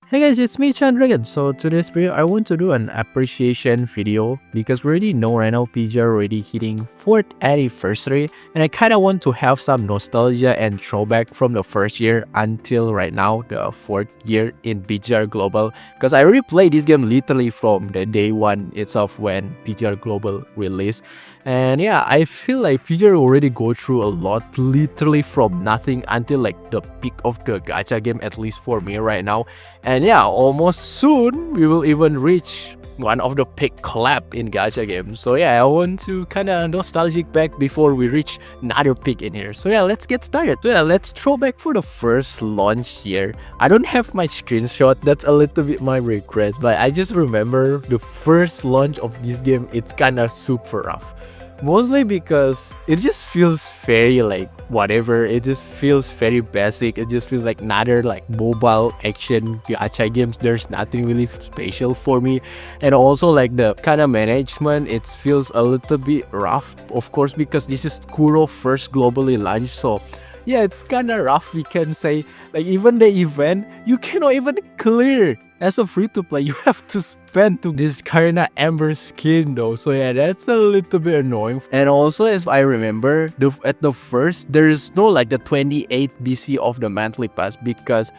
Hey guys, it's me Chandra. So today's video I want to do an appreciation video because we already know right now PGR already hitting 4th anniversary and I kinda want to have some nostalgia and throwback from the first year until right now, the 4th year in PGR Global, because I already played this game literally from the day one itself when PGR Global released. And yeah, I feel like PGR already go through a lot, literally from nothing until like the peak of the gacha game, at least for me right now. And yeah, almost soon we will even reach one of the peak collab in gacha games. So yeah, I want to kind of nostalgic back before we reach another peak in here. So yeah, let's get started. So yeah, let's throw back for the first launch year. I don't have my screenshot, that's a little bit my regret, but I just remember the first launch of this game, it's kind of super rough. Mostly because it just feels very like whatever, it just feels very basic, it just feels like another like mobile action gacha games. There's nothing really special for me. And also like the kind of management, it feels a little bit rough, of course, because this is Kuro first globally launched. So yeah, it's kind of rough, we can say. Like even the event, you cannot even clear as a free to play. You have to spend to this kind of amber skin though. So yeah, that's a little bit annoying. And also, as I remember, at the first, there is no like the 28 BC of the monthly pass, because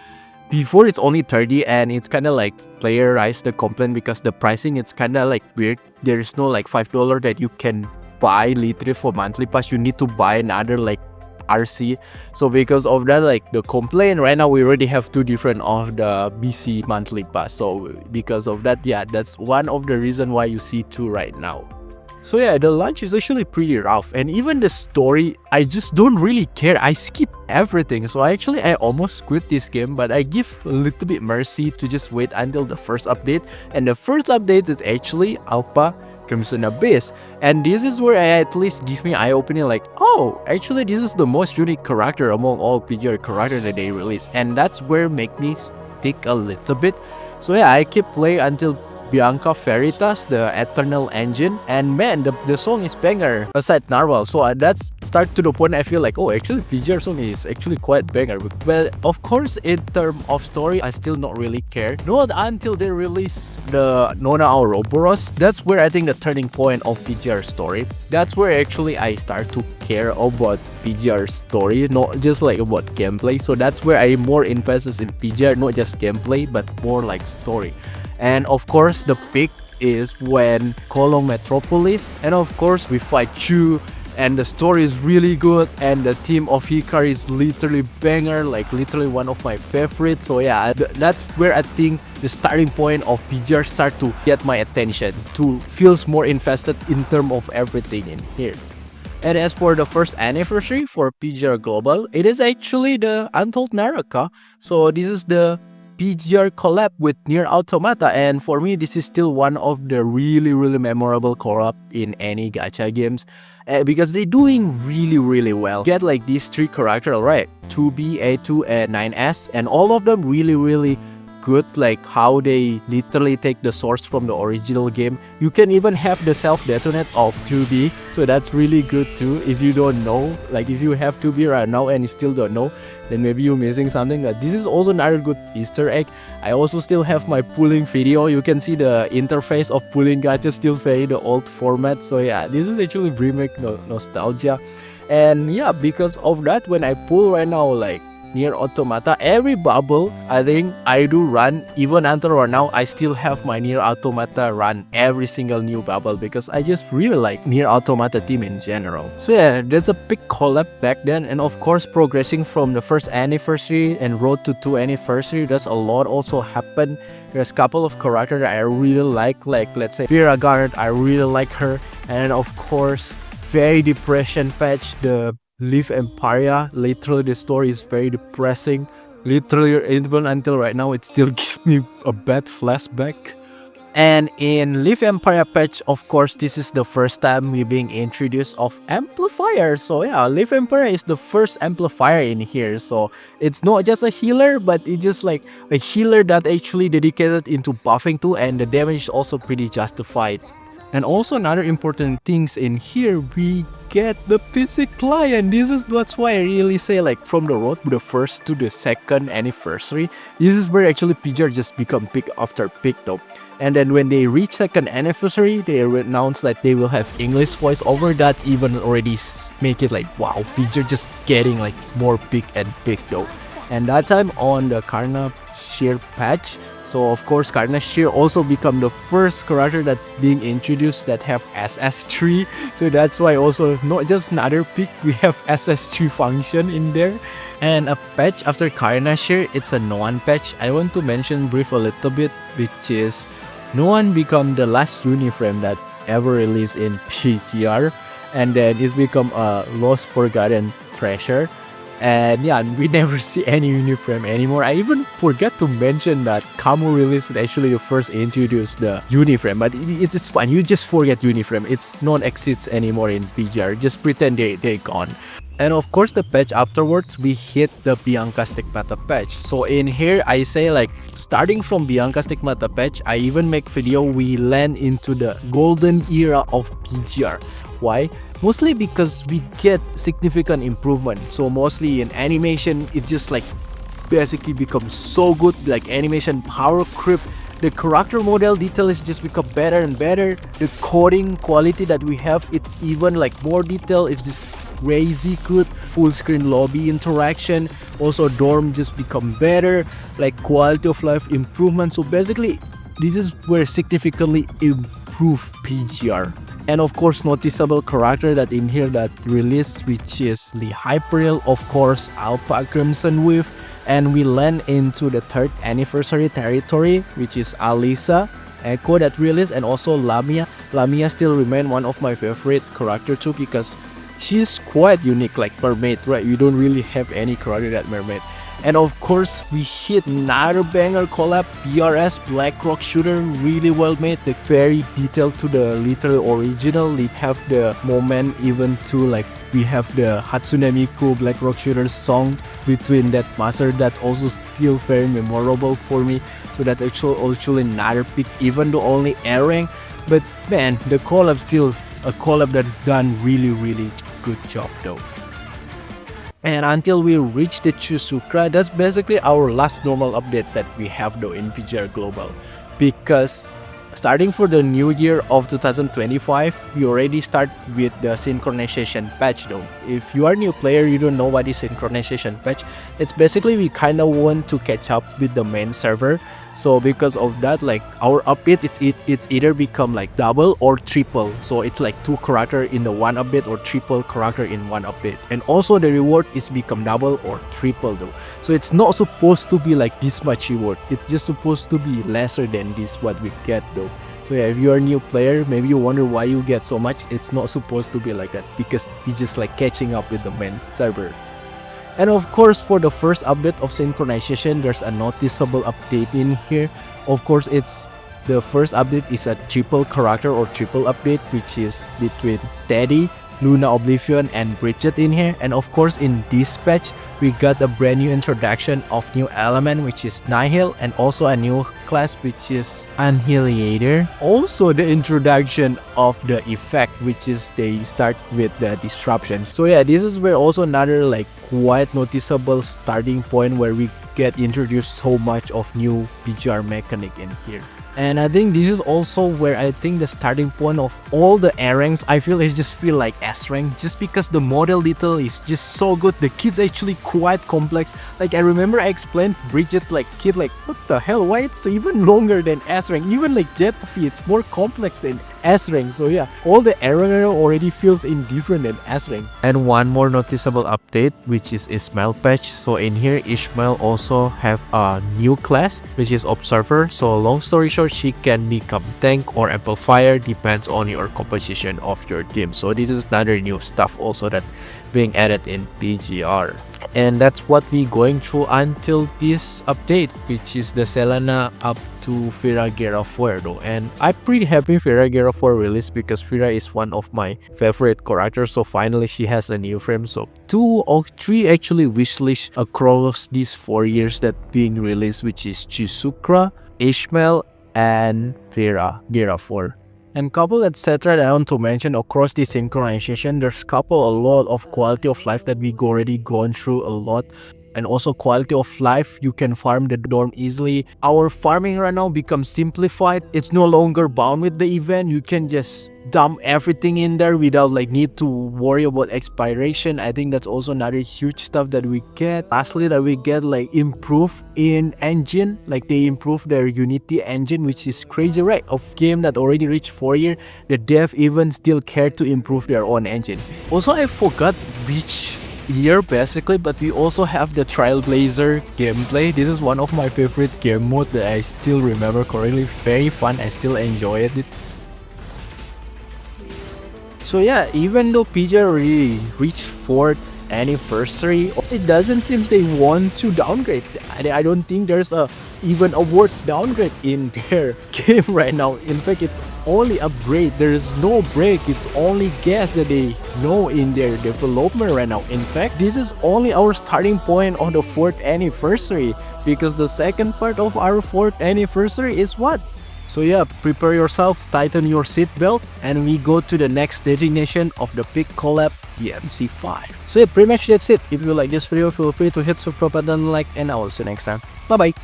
before it's only 30, and it's kind of like player raised the complaint because the pricing, it's kind of like weird. There's no like $5 that you can buy literally for monthly pass. You need to buy another like RC. So because of that, like the complaint right now, we already have two different of the BC monthly pass. So because of that, yeah, that's one of the reason why you see two right now. So yeah, the launch is actually pretty rough, and even the story, I just don't really care. I skip everything. So I almost quit this game, but I give a little bit mercy to just wait until the first update. And the first update is actually Alpha Crimson Abyss, and this is where I at least give me eye-opening, like, oh, actually this is the most unique character among all PGR characters that they release, and that's where make me stick a little bit. So yeah, I keep playing until Bianca Veritas, the Eternal Engine, and man, the song is banger aside Narwhal. So that's start to the point I feel like, oh, actually PGR song is actually quite banger. But of course, in terms of story, I still not really care. Not until they release the Nona Ouroboros. That's where I think the turning point of PGR story. That's where actually I start to care about PGR story, not just like about gameplay. So that's where I'm more invested in PGR, not just gameplay, but more like story. And of course, the peak is when Kolong Metropolis, and of course we fight Chu, and the story is really good, and the team of Hikari is literally banger, like literally one of my favorites. So yeah, that's where I think the starting point of PGR start to get my attention, to feels more invested in terms of everything in here. And as for the first anniversary for PGR Global, it is actually the Untold Naraka. So this is the PGR collab with Nier Automata, and for me this is still one of the really memorable collab in any gacha games, because they're doing really well. Get like these three characters, right? 2B, A2, and 9S, and all of them really good, like how they literally take the source from the original game. You can even have the self-detonate of 2B, so that's really good too. If you don't know, like if you have 2B right now and you still don't know, then maybe you're missing something. But this is also another good Easter egg. I also still have my pulling video. You can see the interface of pulling gacha still very the old format. So yeah, this is actually remake nostalgia. And yeah, because of that, when I pull right now like Nier Automata, every bubble I think I do run. Even until right now, I still have my Nier Automata run every single new bubble, because I just really like Nier Automata team in general. So yeah, there's a big collab back then, and of course progressing from the first anniversary and road to 2 anniversary, there's a lot also happened. There's a couple of characters that I really like let's say Vera Guard, I really like her. And of course, very depression patch, the Live Empire. Literally the story is very depressing. Literally even until right now it still gives me a bad flashback. And in Live Empire patch, of course, this is the first time we being introduced of Amplifier. So yeah, Live Empire is the first Amplifier in here. So it's not just a healer, but it's just like a healer that actually dedicated into buffing too, and the damage is also pretty justified. And also another important things in here, we get the PC client. That's why I really say, like, from the road to the first to the second anniversary, this is where actually PGR just become peak after peak though. And then when they reach second anniversary, they announce that they will have English voiceover. That's even already make it like, wow, PGR just getting like more peak and peak though. And that time on the Karna Sheer patch, so of course Karna Sheer also become the first character that being introduced that have SS3. So that's why also not just another pick, we have SS3 function in there. And a patch after Karna Sheer, it's a Noan patch. I want to mention brief a little bit, which is Noan become the last Uniframe that ever released in PGR, and then it's become a lost forgotten treasure. And yeah, we never see any Uniframe anymore. I even forgot to mention that Kamu released actually the first introduced the Uniframe, but it's fine. You just forget Uniframe. It's non-exists anymore in PGR. Just pretend they're gone. And of course, the patch afterwards, we hit the Bianca Stigmata patch. So in here, I say like, starting from Bianca Stigmata patch, I even make video, we land into the golden era of PGR. Why? Mostly because we get significant improvement. So mostly in animation, it just like basically becomes so good, like animation power creep. The character model detail is just become better and better. The coding quality that we have, it's even like more detail. It's just crazy good. Full screen lobby interaction. Also dorm just become better. Like quality of life improvement. So basically, this is where significantly improve PGR. And of course, noticeable character that in here that released, which is the Hyperreal, of course, Alpha Crimson Wave. And we land into the 3rd anniversary territory, which is Alisa, Echo that released, and also Lamia. Lamia still remain one of my favorite character too, because she's quite unique, like mermaid, right? You don't really have any character that mermaid. And of course, we hit another banger collab, BRS Blackrock Shooter, really well made, like very detailed to the literal original. We have the moment even to like, we have the Hatsune Miku Blackrock Shooter song between that master, that's also still very memorable for me. So that's actually another pick, even though only A rank. But man, the collab still a collab that done really good job though. And until we reach the Shukra, that's basically our last normal update that we have though in PGR Global. Because starting for the new year of 2025, we already start with the synchronization patch though. If you are a new player, you don't know what is synchronization patch. It's basically we kind of want to catch up with the main server. So because of that, like our update, it's either become like double or triple. So it's like 2 character in the one update or triple character in one update. And also the reward is become double or triple though. So it's not supposed to be like this much reward. It's just supposed to be lesser than this what we get though. So yeah, if you're a new player, maybe you wonder why you get so much. It's not supposed to be like that, because it's just like catching up with the main server. And of course, for the first update of synchronization, there's a noticeable update in here. Of course, it's the first update is a triple character or triple update, which is between Teddy, Luna Oblivion, and Bridget in here. And of course, in this patch, we got a brand new introduction of new element, which is Nihil, and also a new class, which is Annihilator. Also the introduction of the effect, which is they start with the disruption. So yeah, this is where also another like quite noticeable starting point where we get introduced so much of new PGR mechanic in here. And I think this is also where I think the starting point of all the A ranks, I feel it just feel like S rank, just because the model detail is just so good. The kid's actually quite complex. Like I remember I explained Bridget like kid like what the hell, why it's even longer than S rank. Even like Jetfy, it's more complex than S rank. So yeah, all the A rank already feels indifferent than S rank. And one more noticeable update, which is Ismail patch. So in here, Ismail also have a new class, which is Observer. So long story short, she can become tank or amplifier, depends on your composition of your team. So this is another new stuff also that being added in PGR. And that's what we going through until this update, which is the Selena up to Fira Guerra 4 though. And I'm pretty happy Fira Guerra 4 released, because Fira is one of my favorite characters. So finally she has a new frame. So 2 or 3 actually wishlist across these 4 years that being released, which is Shukra, Ishmael, and Fira Guerra 4. And couple etc. I want to mention across the synchronization, there's couple a lot of quality of life that we already gone through a lot. And also quality of life, you can farm the dorm easily. Our farming right now becomes simplified. It's no longer bound with the event. You can just dump everything in there without like need to worry about expiration. I think that's also another huge stuff that we get. Lastly, that we get like improve in engine, like they improve their Unity engine, which is crazy, right? Of game that already reached 4 years, the dev even still care to improve their own engine. Also, I forgot which year basically, but we also have the Trailblazer gameplay. This is one of my favorite game mode that I still remember correctly. Very fun, I still enjoyed it. So yeah, even though PJ already reached 4th anniversary, it doesn't seem they want to downgrade. I don't think there's even a word downgrade in their game right now. In fact, it's only upgrade. There is no break. It's only gas that they know in their development right now. In fact, this is only our starting point on the 4th anniversary, because the second part of our 4th anniversary is what? So yeah, prepare yourself, tighten your seatbelt, and we go to the next destination of the big collab, the MC5. So yeah, pretty much that's it. If you like this video, feel free to hit subscribe button, like, and I will see you next time. Bye bye.